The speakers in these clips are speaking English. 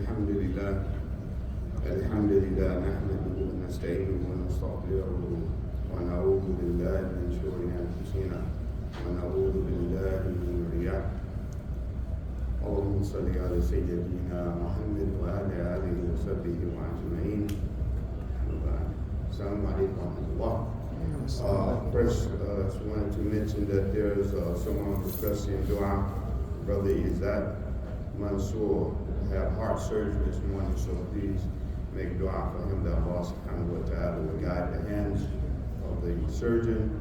الحمد لله نحمده ونستعينه ونستغفره ونعوذ بالله من شرور أنفسنا ونعوذ بالله من رياء. اللهم صل على سيدنا محمد وعلى آله وصحبه أجمعين. Assalamu alaikum wa rahmatullah. First, I just wanted to mention that there's someone requesting dua. Brother Izzat Mansour had heart surgery this morning, so please make dua for him that Allah subhanahu wa ta'ala will guide the hands of the surgeon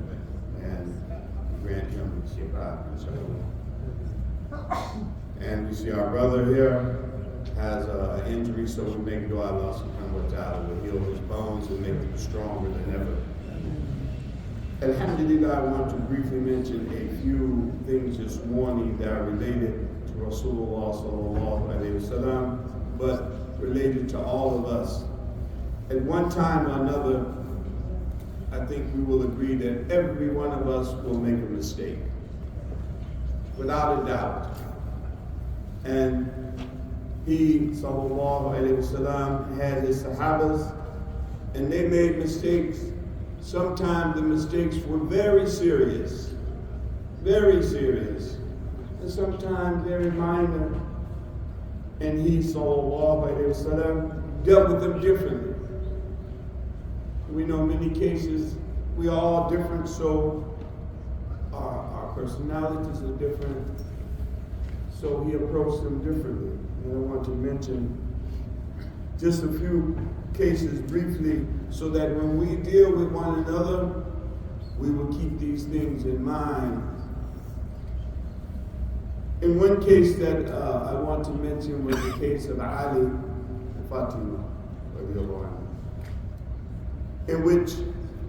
and grant him shifa, inshallah. And we see our brother here has an injury, so we make dua Allah subhanahu wa ta'ala will heal his bones and make them stronger than ever. Alhamdulillah, I want to briefly mention a few things this morning that are related to Rasulullah sallallahu alayhi wa sallam, but related to all of us. At one time or another, I think we will agree that every one of us will make a mistake, without a doubt. And he, sallallahu alayhi wa sallam, had his sahabas, and they made mistakes. Sometimes the mistakes were very serious, and sometimes very minor. And he, sallallahu alayhi wa sallam, dealt with them differently. We know many cases, we are all different, so our personalities are different, so he approached them differently. And I want to mention just a few cases briefly so that when we deal with one another, we will keep these things in mind. In one case that I want to mention was the case of Ali and Fatima, in which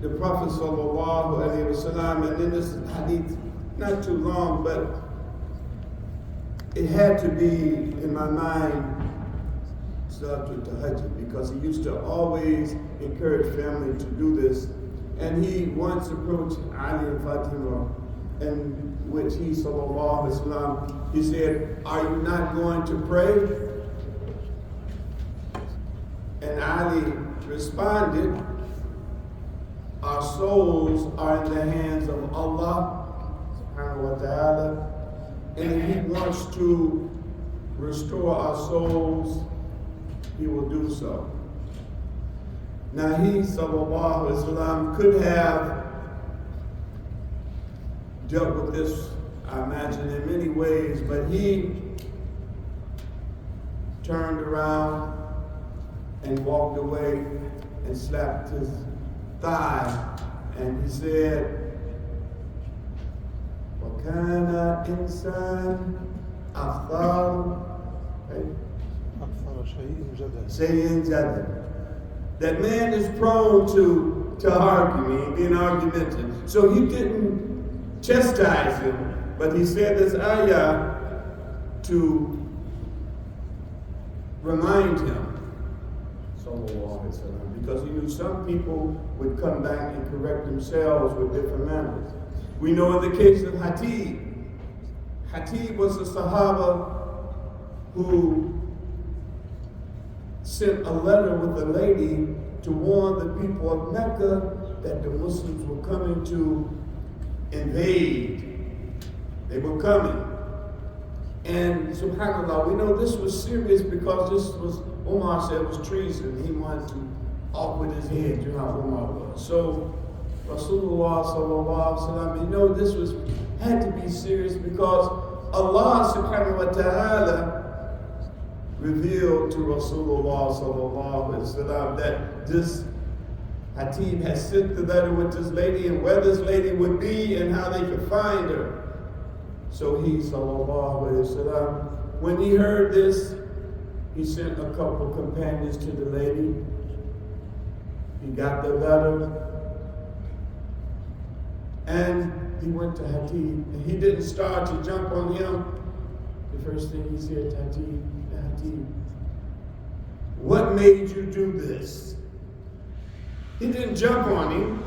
the Prophet sallallahu alaihi wasallam, and in this hadith, not too long, but it had to be in my mind, Salatul Tahajjud, because he used to always encourage family to do this. And he once approached Ali and Fatima, in which he, sallallahu alaihi wasallam, he said, "Are you not going to pray?" And Ali responded, "Our souls are in the hands of Allah subhanahu wa ta'ala, and if he wants to restore our souls, he will do so." Now he, sallallahu alaihi wasallam, could have dealt with this, I imagine, in many ways, but he turned around and walked away and slapped his thigh, and he said, وَكَانَ إِنسَانٌ أَخْطَرُ شَيْءٍ جَدًا. That man is prone to arguing, being argumentative. So he didn't chastise him, but he said this ayah to remind him, sallallahu alaihi wasallam, because he knew some people would come back and correct themselves with different manners. We know in the case of Hatib was a Sahaba who sent a letter with a lady to warn the people of Mecca that the Muslims were coming to invade. They were coming. And subhanAllah, we know this was serious because this was, Umar said, was treason. He wanted to off with his head, you know how Umar was. So Rasulullah sallallahu alaihi wasallam, this had to be serious because Allah subhanahu wa ta'ala revealed to Rasulullah sallallahu alaihi wasallam that this Hatib had sent the letter with this lady and where this lady would be and how they could find her. So he, sallallahu alaihi wasallam, when he heard this, he sent a couple companions to the lady. He got the letter. And he went to Hatib, and he didn't start to jump on him. The first thing he said to Hatib, "What made you do this?" He didn't jump on him.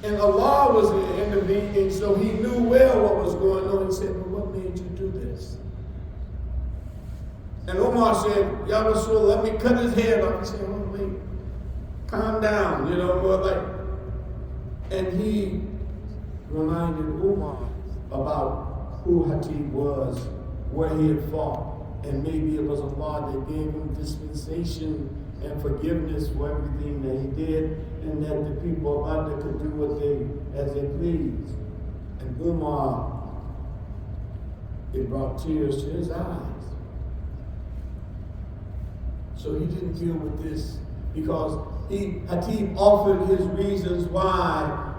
And Allah was intervening, so he knew well what was going on. He said, "But what made you do this?" And Umar said, Ya Rasul, let me cut his head off. He said, oh, wait, calm down, more like. And he reminded Umar about who Hatib was, where he had fought. And maybe it was Allah that gave him dispensation and forgiveness for everything that he did, and that the people of Badr could do as they pleased. And Umar, it brought tears to his eyes. So he didn't deal with this because Hatib offered his reasons why.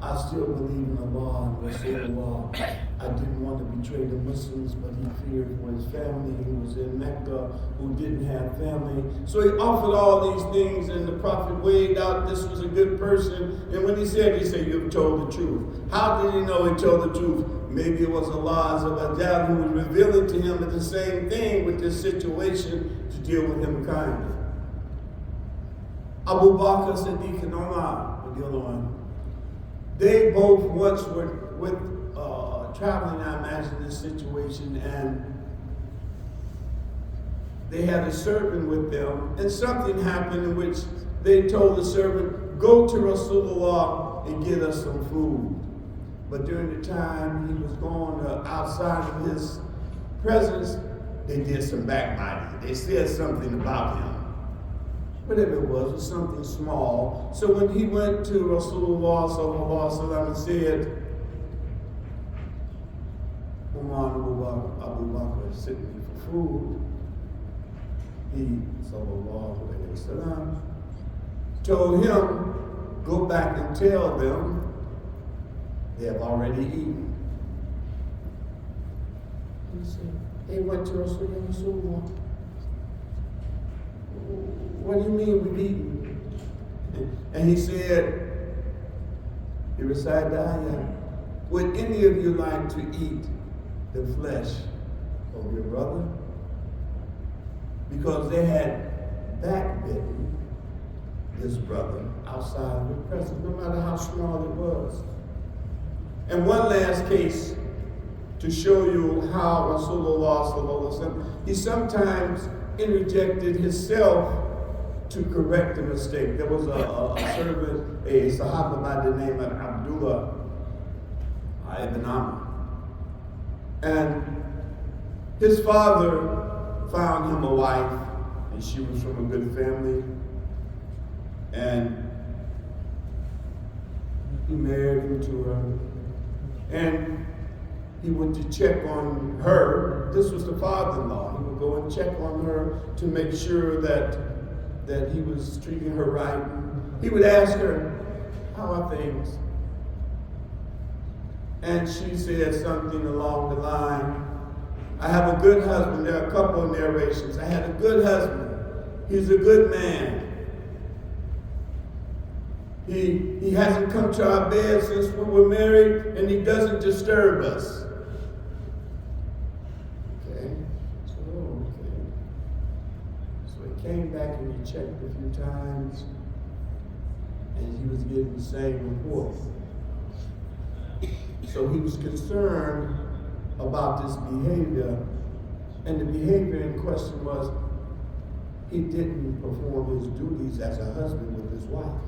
I still believe in Allah and Rasulullah. I didn't want to betray the Muslims, but he feared for his family who was in Mecca, who didn't have family. So he offered all these things, and the Prophet weighed out this was a good person. And when he said, you've told the truth. How did he know he told the truth? Maybe it was Allah Azza who was revealing to him the same thing with this situation to deal with him kindly. Abu Bakr, Siddiq, and Umar were the other one. They both once were traveling, I imagine, this situation, and they had a servant with them, and something happened in which they told the servant, go to Rasulullah and get us some food. But during the time he was going outside of his presence, they did some backbiting. They said something about him. Whatever it was something small. So when he went to Rasulullah sallallahu alaihi wasallam and said, Umar Abu Bakr is sitting for food, he sallallahu alaihi wasallam told him, go back and tell them they have already eaten. He said, they went to Rasulullah. What do you mean we've eaten? And he said, he recited the ayah, would any of you like to eat the flesh of your brother? Because they had backbitten this brother outside of the presence, no matter how small it was. And one last case to show you how Rasulullah sallallahu alaihi wasallam, he sometimes interjected himself to correct a mistake. There was a servant, a Sahaba by the name of Abdullah ibn Amr. And his father found him a wife, and she was from a good family. And he married into her. And he went to check on her. This was the father-in-law. He would go and check on her to make sure that he was treating her right. He would ask her, how are things? And she said something along the line, I have a good husband. There are a couple of narrations. I had a good husband. He's a good man. He hasn't come to our bed since we were married, and he doesn't disturb us. Okay. So he came back and he checked a few times, and he was getting the same report. So he was concerned about this behavior, and the behavior in question was he didn't perform his duties as a husband with his wife.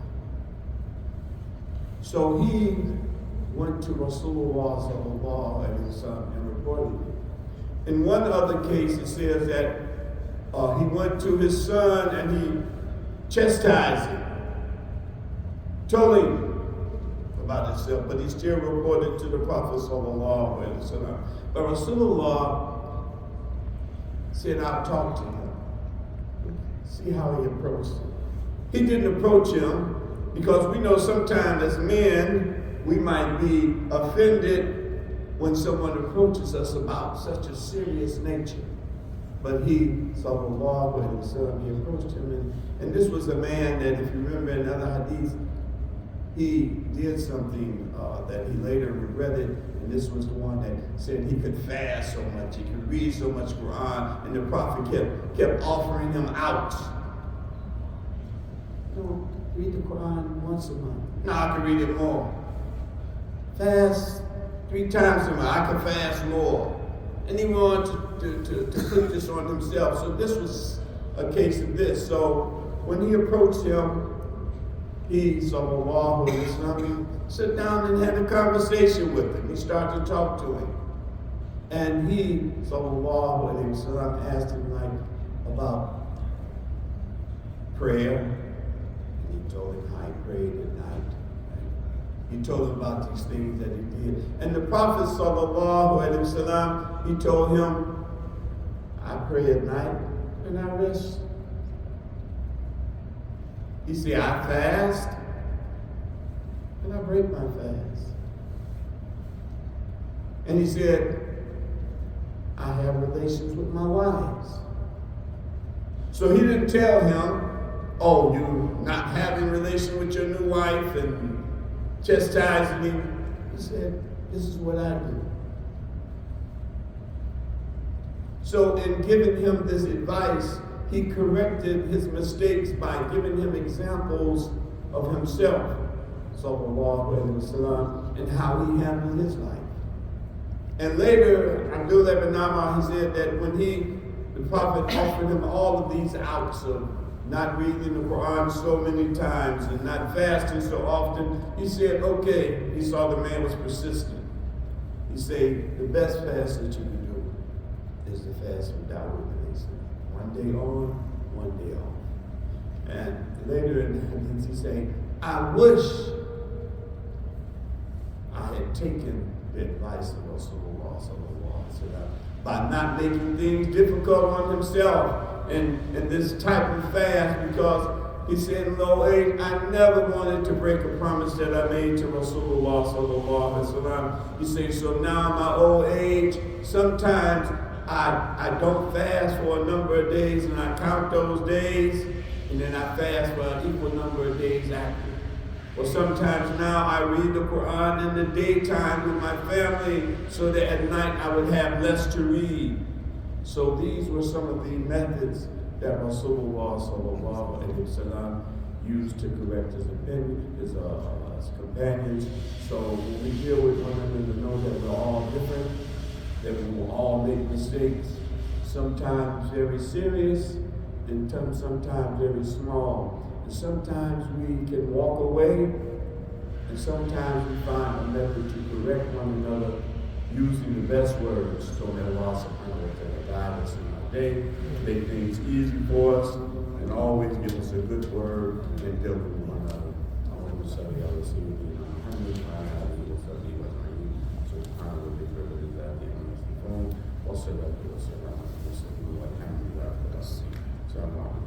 So he went to Rasulullah sallallahu alaihi wasallam and reported it. In one other case, it says that he went to his son and he chastised him, told him about himself, but he still reported to the Prophet sallallahu alaihi wasallam. But Rasulullah said, I'll talk to him. See how he approached him. He didn't approach him because we know sometimes as men, we might be offended when someone approaches us about such a serious nature. But he, sallallahu alaihi wasallam, he approached him. And this was a man that, if you remember in other hadith, he did something that he later regretted. And this was the one that said he could fast so much, he could read so much Quran, and the Prophet kept offering him out. No, read the Quran once a month. No, I can read it more. Fast 3 times a month. I can fast more. And he wanted to put this on himself. So this was a case of this. So when he approached him, he, sallallahu alaihi wasallam, sat down and had a conversation with him. He started to talk to him. And he, sallallahu alaihi wasallam, asked him about prayer. And he told him how he prayed at night. He told him about these things that he did. And the Prophet sallallahu alaihi wasallam, he told him, I pray at night and I rest. He said, I fast and I break my fast. And he said, I have relations with my wives. So he didn't tell him, oh, you not having relation with your new wife and chastising him. He said, this is what I do. So in giving him this advice, he corrected his mistakes by giving him examples of himself, sallallahu alaihi wasallam, and how he handled his life. And later, Abdullah ibn Amr, he said that when the Prophet offered him all of these outs of not reading the Quran so many times and not fasting so often, he said, okay, he saw the man was persistent. He said, the best fast that you can do is the fast of Dawud. One day on, one day off. And later in the hadith, he said, I wish I had taken the advice of Rasulullah sallallahu alaihi wasallam by not making things difficult on himself in this type of fast, because he said in old age, I never wanted to break a promise that I made to Rasulullah sallallahu alaihi wasallam. He said, so now in my old age, sometimes I don't fast for a number of days and I count those days, and then I fast for an equal number of days after. Or sometimes now I read the Quran in the daytime with my family so that at night I would have less to read. So these were some of the methods that Rasulullah sallallahu alaihi wasallam used to correct his companions. So when we deal with one another, to know that we're all different, that we will all make mistakes, sometimes very serious, and sometimes very small. And sometimes we can walk away, and sometimes we find a method to correct one another using the best words. So may Allah subhanahu wa ta'ala guide us in our day, make things easy for us, and always give us a good word and deal with one another. والصلاة والسلام على رسول الله والحمد لله رب العالمين.